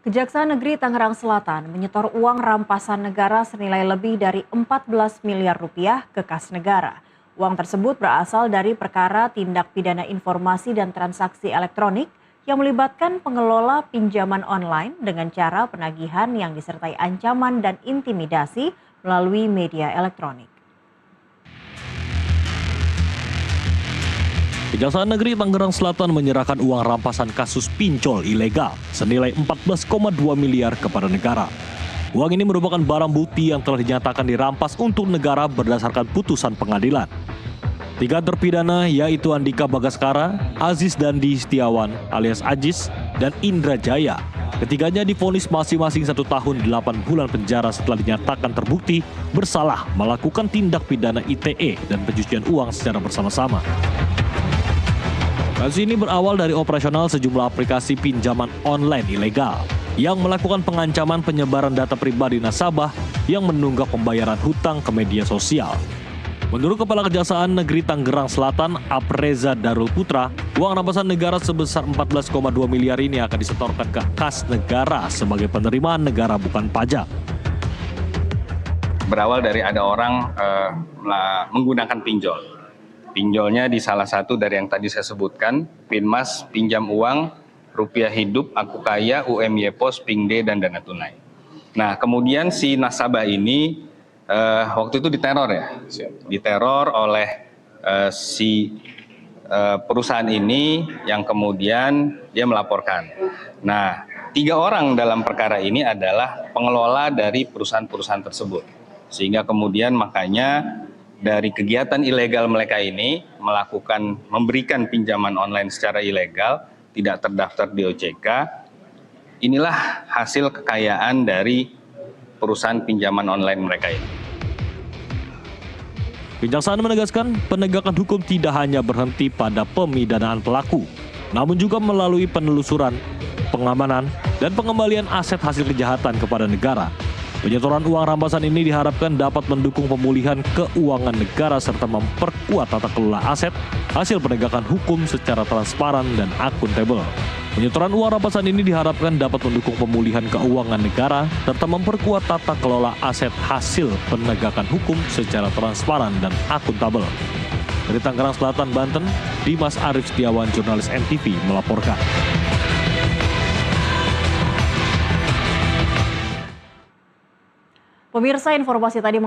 Kejaksaan Negeri Tangerang Selatan menyetor uang rampasan negara senilai lebih dari 14 miliar rupiah ke kas negara. Uang tersebut berasal dari perkara tindak pidana informasi dan transaksi elektronik yang melibatkan pengelola pinjaman online dengan cara penagihan yang disertai ancaman dan intimidasi melalui media elektronik. Kejaksaan Negeri Tangerang Selatan menyerahkan uang rampasan kasus pinjol ilegal senilai 14,2 miliar kepada negara. Uang ini merupakan barang bukti yang telah dinyatakan dirampas untuk negara berdasarkan putusan pengadilan. 3 terpidana yaitu Andika Bagaskara, Aziz Dandi Setiawan alias Ajis, dan Indra Jaya. Ketiganya divonis masing-masing 1 tahun 8 bulan penjara setelah dinyatakan terbukti bersalah melakukan tindak pidana ITE dan pencucian uang secara bersama-sama. Kasus ini berawal dari operasional sejumlah aplikasi pinjaman online ilegal yang melakukan pengancaman penyebaran data pribadi nasabah yang menunggak pembayaran hutang ke media sosial. Menurut Kepala Kejaksaan Negeri Tangerang Selatan, Apreza Darul Putra, uang rampasan negara sebesar 14,2 miliar ini akan disetorkan ke kas negara sebagai penerimaan negara bukan pajak. Berawal dari ada orang menggunakan pinjol. Pinjolnya di salah satu dari yang tadi saya sebutkan, Pinmas, pinjam uang, rupiah hidup, aku kaya, UMY Pos, Pingde, dan dana tunai. Nah, kemudian si nasabah ini waktu itu diteror ya, diteror oleh si perusahaan ini yang kemudian dia melaporkan. Nah, 3 orang dalam perkara ini adalah pengelola dari perusahaan-perusahaan tersebut. Sehingga kemudian makanya dari kegiatan ilegal mereka ini memberikan pinjaman online secara ilegal, tidak terdaftar di OJK. Inilah hasil kekayaan dari perusahaan pinjaman online mereka ini. Kejaksaan menegaskan penegakan hukum tidak hanya berhenti pada pemidanaan pelaku, namun juga melalui penelusuran, pengamanan, dan pengembalian aset hasil kejahatan kepada negara. Penyetoran uang rampasan ini diharapkan dapat mendukung pemulihan keuangan negara serta memperkuat tata kelola aset hasil penegakan hukum secara transparan dan akuntabel. Penyetoran uang rampasan ini diharapkan dapat mendukung pemulihan keuangan negara serta memperkuat tata kelola aset hasil penegakan hukum secara transparan dan akuntabel. Dari Tangerang Selatan, Banten, Dimas Arif Setiawan, jurnalis NTV melaporkan. Pemirsa, informasi tadi